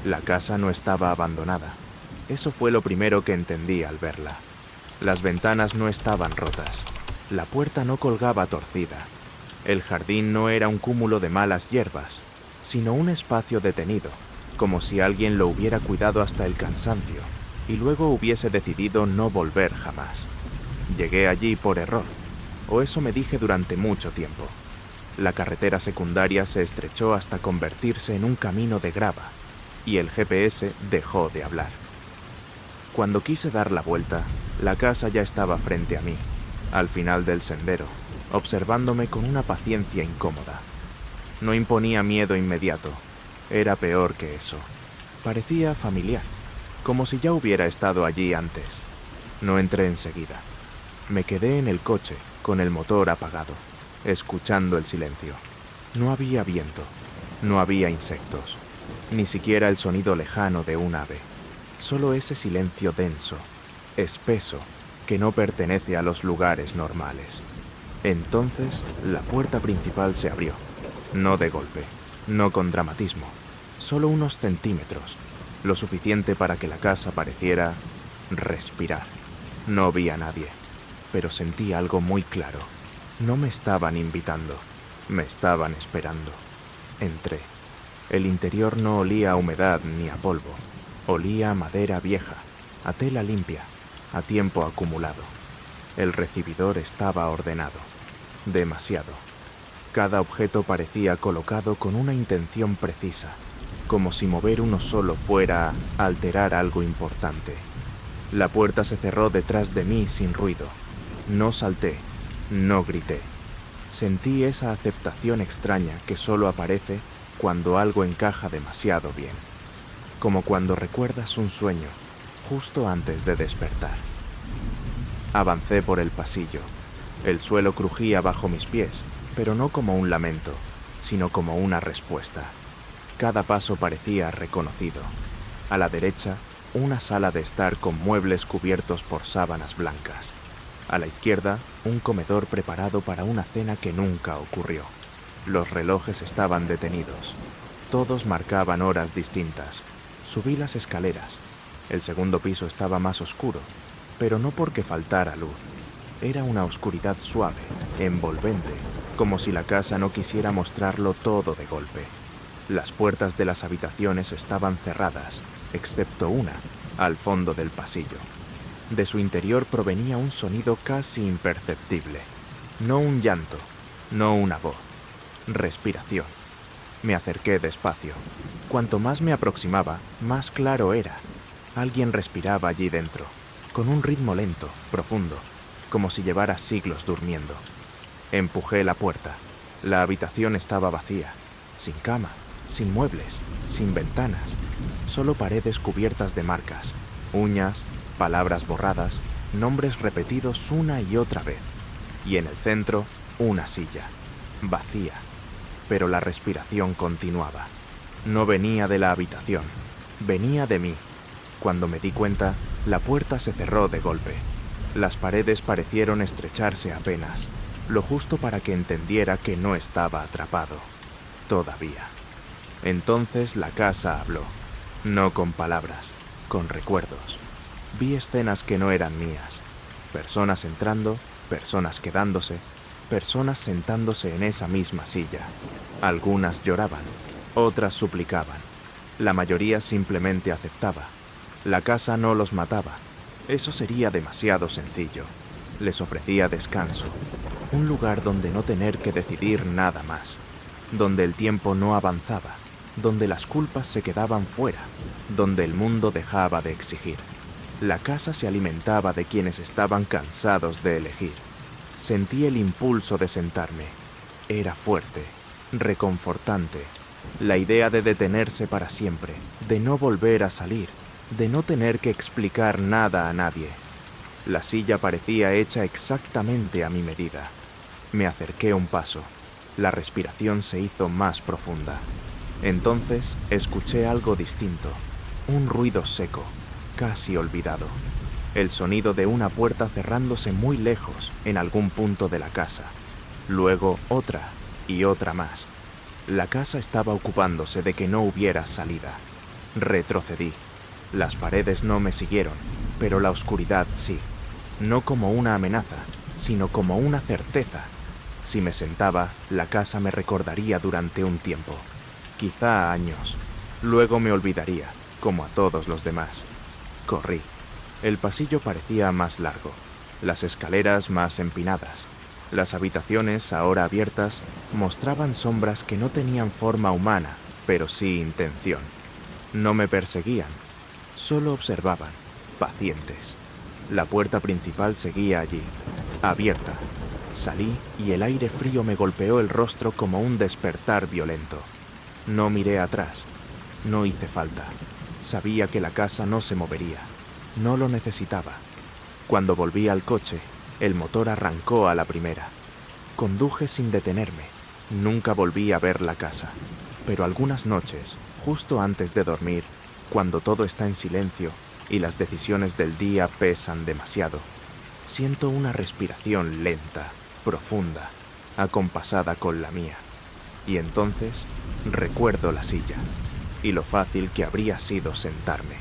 La casa no estaba abandonada. Eso fue lo primero que entendí al verla. Las ventanas no estaban rotas. La puerta no colgaba torcida. El jardín no era un cúmulo de malas hierbas, sino un espacio detenido, como si alguien lo hubiera cuidado hasta el cansancio y luego hubiese decidido no volver jamás. Llegué allí por error, o eso me dije durante mucho tiempo. La carretera secundaria se estrechó hasta convertirse en un camino de grava, y el GPS dejó de hablar. Cuando quise dar la vuelta, la casa ya estaba frente a mí, al final del sendero, observándome con una paciencia incómoda. No imponía miedo inmediato, era peor que eso. Parecía familiar, como si ya hubiera estado allí antes. No entré enseguida. Me quedé en el coche, con el motor apagado, escuchando el silencio. No había viento, no había insectos, ni siquiera el sonido lejano de un ave. Solo ese silencio denso, espeso, que no pertenece a los lugares normales. Entonces, la puerta principal se abrió. No de golpe, no con dramatismo, solo unos centímetros, lo suficiente para que la casa pareciera respirar. No vi a nadie, pero sentí algo muy claro. No me estaban invitando, me estaban esperando. Entré. El interior no olía a humedad ni a polvo. Olía a madera vieja, a tela limpia, a tiempo acumulado. El recibidor estaba ordenado. Demasiado. Cada objeto parecía colocado con una intención precisa, como si mover uno solo fuera a alterar algo importante. La puerta se cerró detrás de mí sin ruido. No salté, no grité. Sentí esa aceptación extraña que solo aparece cuando algo encaja demasiado bien, como cuando recuerdas un sueño justo antes de despertar. Avancé por el pasillo. El suelo crujía bajo mis pies, pero no como un lamento, sino como una respuesta. Cada paso parecía reconocido. A la derecha, una sala de estar con muebles cubiertos por sábanas blancas. A la izquierda, un comedor preparado para una cena que nunca ocurrió. Los relojes estaban detenidos. Todos marcaban horas distintas. Subí las escaleras. El segundo piso estaba más oscuro, pero no porque faltara luz. Era una oscuridad suave, envolvente, como si la casa no quisiera mostrarlo todo de golpe. Las puertas de las habitaciones estaban cerradas, excepto una, al fondo del pasillo. De su interior provenía un sonido casi imperceptible. No un llanto, no una voz. Respiración. Me acerqué despacio. Cuanto más me aproximaba, más claro era. Alguien respiraba allí dentro, con un ritmo lento, profundo, como si llevara siglos durmiendo. Empujé la puerta. La habitación estaba vacía, sin cama, sin muebles, sin ventanas, solo paredes cubiertas de marcas, uñas, palabras borradas, nombres repetidos una y otra vez. Y en el centro, una silla, vacía. Pero la respiración continuaba. No venía de la habitación, venía de mí. Cuando me di cuenta, la puerta se cerró de golpe. Las paredes parecieron estrecharse apenas, lo justo para que entendiera que no estaba atrapado. Todavía. Entonces la casa habló, no con palabras, con recuerdos. Vi escenas que no eran mías. Personas entrando, personas quedándose, personas sentándose en esa misma silla. Algunas lloraban, otras suplicaban. La mayoría simplemente aceptaba. La casa no los mataba. Eso sería demasiado sencillo. Les ofrecía descanso, un lugar donde no tener que decidir nada más, donde el tiempo no avanzaba, donde las culpas se quedaban fuera, donde el mundo dejaba de exigir. La casa se alimentaba de quienes estaban cansados de elegir. Sentí el impulso de sentarme. Era fuerte, reconfortante. La idea de detenerse para siempre, de no volver a salir, de no tener que explicar nada a nadie. La silla parecía hecha exactamente a mi medida. Me acerqué un paso. La respiración se hizo más profunda. Entonces escuché algo distinto, un ruido seco, casi olvidado. El sonido de una puerta cerrándose muy lejos en algún punto de la casa. Luego otra y otra más. La casa estaba ocupándose de que no hubiera salida. Retrocedí. Las paredes no me siguieron, pero la oscuridad sí. No como una amenaza, sino como una certeza. Si me sentaba, la casa me recordaría durante un tiempo, quizá años. Luego me olvidaría, como a todos los demás. Corrí. El pasillo parecía más largo, las escaleras más empinadas. Las habitaciones, ahora abiertas, mostraban sombras que no tenían forma humana, pero sí intención. No me perseguían, solo observaban, pacientes. La puerta principal seguía allí, abierta. Salí y el aire frío me golpeó el rostro como un despertar violento. No miré atrás, no hice falta. Sabía que la casa no se movería, no lo necesitaba. Cuando volví al coche, el motor arrancó a la primera. Conduje sin detenerme, nunca volví a ver la casa. Pero algunas noches, justo antes de dormir, cuando todo está en silencio y las decisiones del día pesan demasiado, siento una respiración lenta, profunda, acompasada con la mía. Y entonces recuerdo la silla y lo fácil que habría sido sentarme.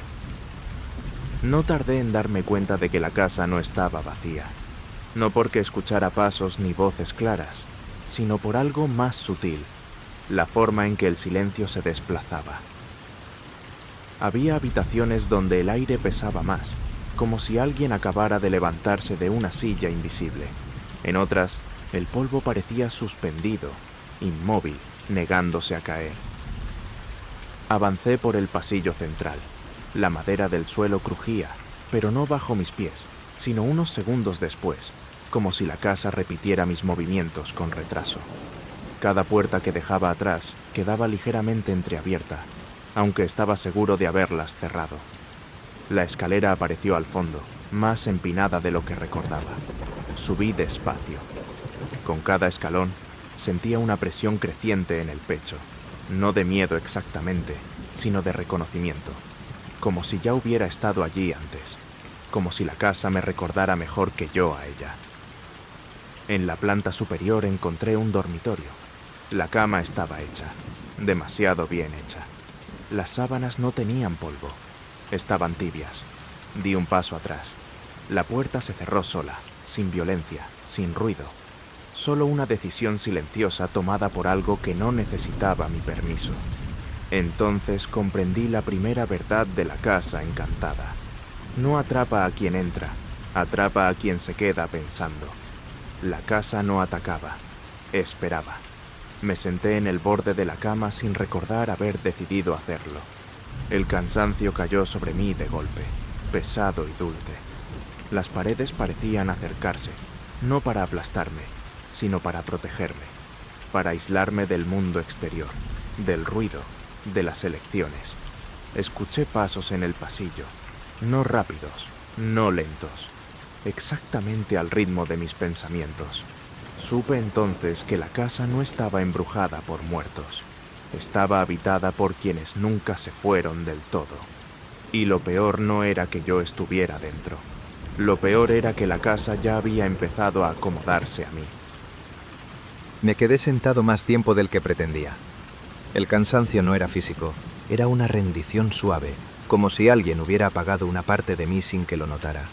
No tardé en darme cuenta de que la casa no estaba vacía, no porque escuchara pasos ni voces claras, sino por algo más sutil, la forma en que el silencio se desplazaba. Había habitaciones donde el aire pesaba más, como si alguien acabara de levantarse de una silla invisible. En otras, el polvo parecía suspendido, inmóvil, negándose a caer. Avancé por el pasillo central. La madera del suelo crujía, pero no bajo mis pies, sino unos segundos después, como si la casa repitiera mis movimientos con retraso. Cada puerta que dejaba atrás quedaba ligeramente entreabierta, aunque estaba seguro de haberlas cerrado. La escalera apareció al fondo, más empinada de lo que recordaba. Subí despacio. Con cada escalón sentía una presión creciente en el pecho, no de miedo exactamente, sino de reconocimiento, como si ya hubiera estado allí antes, como si la casa me recordara mejor que yo a ella. En la planta superior encontré un dormitorio. La cama estaba hecha, demasiado bien hecha. Las sábanas no tenían polvo, estaban tibias. Di un paso atrás. La puerta se cerró sola, sin violencia, sin ruido. Solo una decisión silenciosa tomada por algo que no necesitaba mi permiso. Entonces comprendí la primera verdad de la casa encantada. No atrapa a quien entra, atrapa a quien se queda pensando. La casa no atacaba, esperaba. Me senté en el borde de la cama sin recordar haber decidido hacerlo. El cansancio cayó sobre mí de golpe, pesado y dulce. Las paredes parecían acercarse, no para aplastarme, sino para protegerme, para aislarme del mundo exterior, del ruido, de las elecciones. Escuché pasos en el pasillo, no rápidos, no lentos, exactamente al ritmo de mis pensamientos. Supe entonces que la casa no estaba embrujada por muertos, estaba habitada por quienes nunca se fueron del todo. Y lo peor no era que yo estuviera dentro, lo peor era que la casa ya había empezado a acomodarse a mí. Me quedé sentado más tiempo del que pretendía. El cansancio no era físico, era una rendición suave, como si alguien hubiera apagado una parte de mí sin que lo notara.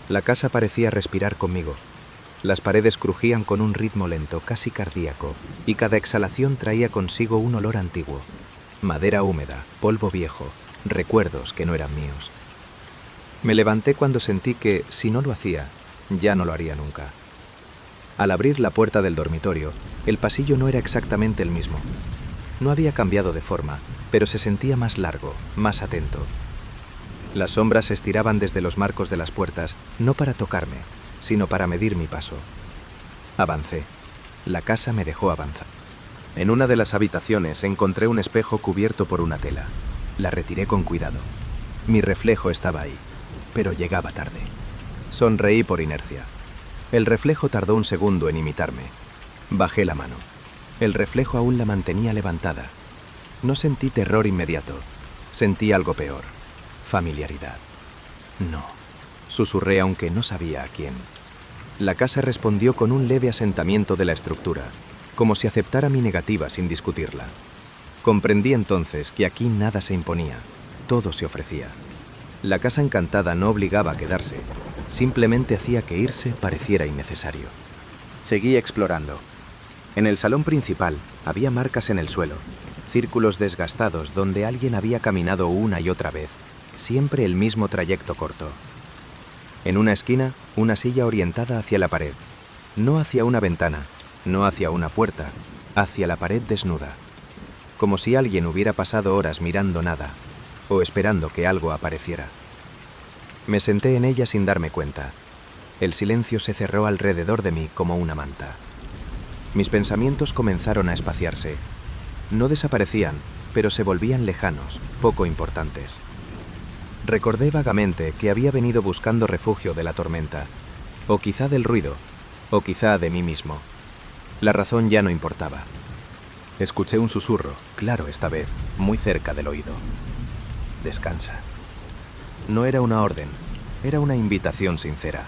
La casa parecía respirar conmigo. Las paredes crujían con un ritmo lento, casi cardíaco, y cada exhalación traía consigo un olor antiguo. Madera húmeda, polvo viejo, recuerdos que no eran míos. Me levanté cuando sentí que, si no lo hacía, ya no lo haría nunca. Al abrir la puerta del dormitorio, el pasillo no era exactamente el mismo. No había cambiado de forma, pero se sentía más largo, más atento. Las sombras se estiraban desde los marcos de las puertas, no para tocarme, sino para medir mi paso. Avancé. La casa me dejó avanzar. En una de las habitaciones encontré un espejo cubierto por una tela. La retiré con cuidado. Mi reflejo estaba ahí, pero llegaba tarde. Sonreí por inercia. El reflejo tardó un segundo en imitarme. Bajé la mano. El reflejo aún la mantenía levantada. No sentí terror inmediato. Sentí algo peor. Familiaridad. No. Susurré aunque no sabía a quién. La casa respondió con un leve asentamiento de la estructura, como si aceptara mi negativa sin discutirla. Comprendí entonces que aquí nada se imponía, todo se ofrecía. La casa encantada no obligaba a quedarse, simplemente hacía que irse pareciera innecesario. Seguí explorando. En el salón principal había marcas en el suelo, círculos desgastados donde alguien había caminado una y otra vez, siempre el mismo trayecto corto. En una esquina, una silla orientada hacia la pared, no hacia una ventana, no hacia una puerta, hacia la pared desnuda, como si alguien hubiera pasado horas mirando nada o esperando que algo apareciera. Me senté en ella sin darme cuenta. El silencio se cerró alrededor de mí como una manta. Mis pensamientos comenzaron a espaciarse. No desaparecían, pero se volvían lejanos, poco importantes. Recordé vagamente que había venido buscando refugio de la tormenta, o quizá del ruido, o quizá de mí mismo. La razón ya no importaba. Escuché un susurro, claro esta vez, muy cerca del oído. Descansa. No era una orden, era una invitación sincera.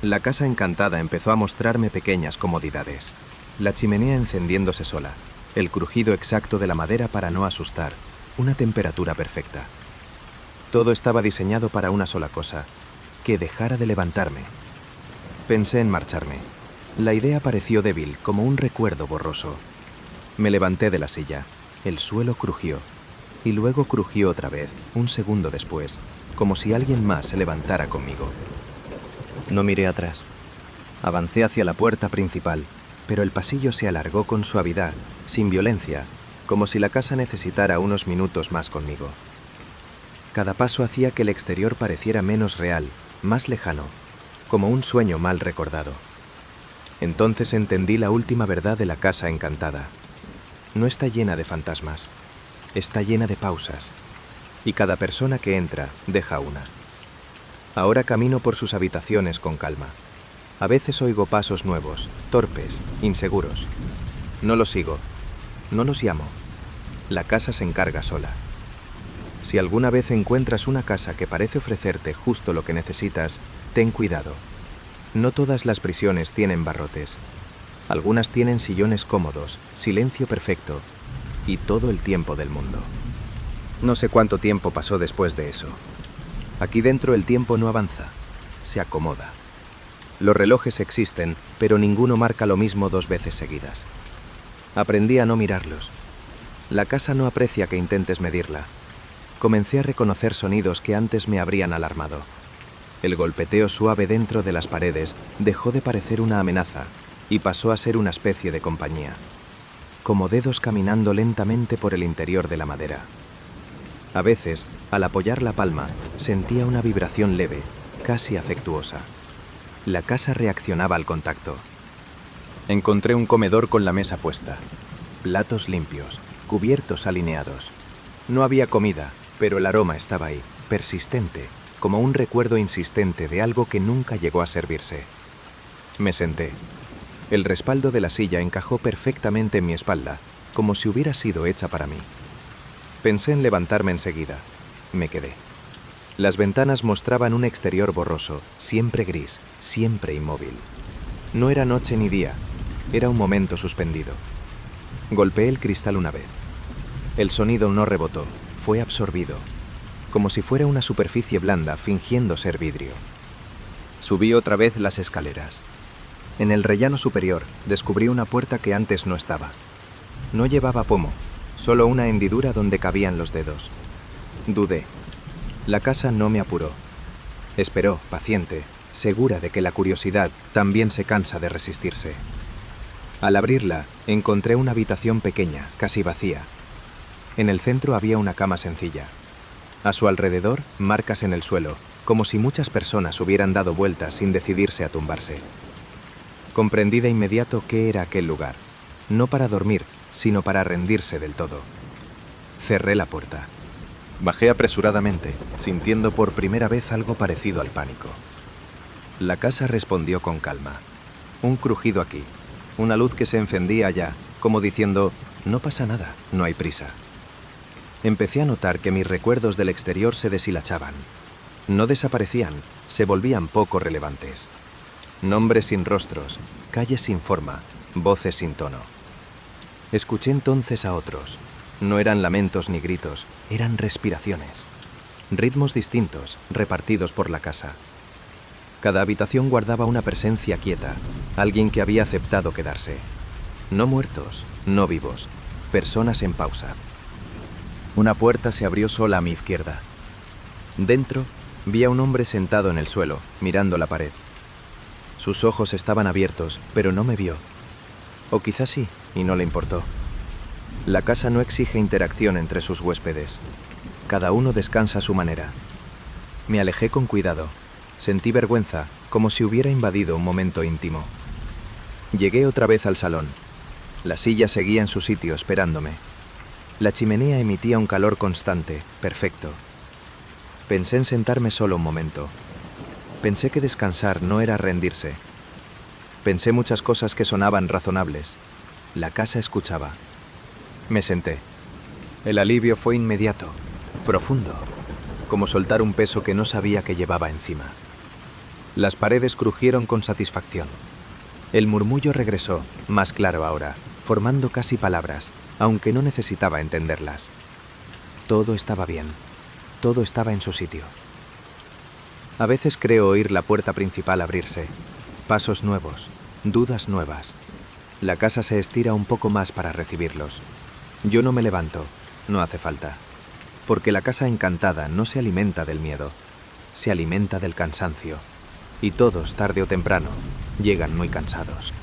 La casa encantada empezó a mostrarme pequeñas comodidades. La chimenea encendiéndose sola, el crujido exacto de la madera para no asustar, una temperatura perfecta. Todo estaba diseñado para una sola cosa, que dejara de levantarme. Pensé en marcharme. La idea pareció débil, como un recuerdo borroso. Me levanté de la silla. El suelo crujió. Y luego crujió otra vez, un segundo después, como si alguien más se levantara conmigo. No miré atrás. Avancé hacia la puerta principal, pero el pasillo se alargó con suavidad, sin violencia, como si la casa necesitara unos minutos más conmigo. Cada paso hacía que el exterior pareciera menos real, más lejano, como un sueño mal recordado. Entonces entendí la última verdad de la casa encantada. No está llena de fantasmas, está llena de pausas, y cada persona que entra deja una. Ahora camino por sus habitaciones con calma. A veces oigo pasos nuevos, torpes, inseguros. No los sigo, no los llamo. La casa se encarga sola. Si alguna vez encuentras una casa que parece ofrecerte justo lo que necesitas, ten cuidado. No todas las prisiones tienen barrotes. Algunas tienen sillones cómodos, silencio perfecto y todo el tiempo del mundo. No sé cuánto tiempo pasó después de eso. Aquí dentro el tiempo no avanza, se acomoda. Los relojes existen, pero ninguno marca lo mismo 2 veces seguidas. Aprendí a no mirarlos. La casa no aprecia que intentes medirla. Comencé a reconocer sonidos que antes me habrían alarmado. El golpeteo suave dentro de las paredes dejó de parecer una amenaza y pasó a ser una especie de compañía, como dedos caminando lentamente por el interior de la madera. A veces, al apoyar la palma, sentía una vibración leve, casi afectuosa. La casa reaccionaba al contacto. Encontré un comedor con la mesa puesta, platos limpios, cubiertos alineados. No había comida, pero el aroma estaba ahí, persistente, como un recuerdo insistente de algo que nunca llegó a servirse. Me senté. El respaldo de la silla encajó perfectamente en mi espalda, como si hubiera sido hecha para mí. Pensé en levantarme enseguida. Me quedé. Las ventanas mostraban un exterior borroso, siempre gris, siempre inmóvil. No era noche ni día, era un momento suspendido. Golpeé el cristal una vez. El sonido no rebotó, fue absorbido, como si fuera una superficie blanda fingiendo ser vidrio. Subí otra vez las escaleras. En el rellano superior descubrí una puerta que antes no estaba. No llevaba pomo, solo una hendidura donde cabían los dedos. Dudé. La casa no me apuró. Esperó, paciente, segura de que la curiosidad también se cansa de resistirse. Al abrirla, encontré una habitación pequeña, casi vacía. En el centro había una cama sencilla. A su alrededor, marcas en el suelo, como si muchas personas hubieran dado vueltas sin decidirse a tumbarse. Comprendí de inmediato qué era aquel lugar, no para dormir, sino para rendirse del todo. Cerré la puerta. Bajé apresuradamente, sintiendo por primera vez algo parecido al pánico. La casa respondió con calma. Un crujido aquí, una luz que se encendía allá, como diciendo, no pasa nada, no hay prisa. Empecé a notar que mis recuerdos del exterior se deshilachaban. No desaparecían, se volvían poco relevantes. Nombres sin rostros, calles sin forma, voces sin tono. Escuché entonces a otros. No eran lamentos ni gritos, eran respiraciones. Ritmos distintos, repartidos por la casa. Cada habitación guardaba una presencia quieta, alguien que había aceptado quedarse. No muertos, no vivos, personas en pausa. Una puerta se abrió sola a mi izquierda. Dentro, vi a un hombre sentado en el suelo, mirando la pared. Sus ojos estaban abiertos, pero no me vio. O quizás sí, y no le importó. La casa no exige interacción entre sus huéspedes. Cada uno descansa a su manera. Me alejé con cuidado. Sentí vergüenza, como si hubiera invadido un momento íntimo. Llegué otra vez al salón. La silla seguía en su sitio esperándome. La chimenea emitía un calor constante, perfecto. Pensé en sentarme solo un momento. Pensé que descansar no era rendirse. Pensé muchas cosas que sonaban razonables. La casa escuchaba. Me senté. El alivio fue inmediato, profundo, como soltar un peso que no sabía que llevaba encima. Las paredes crujieron con satisfacción. El murmullo regresó, más claro ahora, formando casi palabras, aunque no necesitaba entenderlas. Todo estaba bien. Todo estaba en su sitio. A veces creo oír la puerta principal abrirse. Pasos nuevos, dudas nuevas. La casa se estira un poco más para recibirlos. Yo no me levanto, no hace falta. Porque la casa encantada no se alimenta del miedo, se alimenta del cansancio. Y todos, tarde o temprano, llegan muy cansados.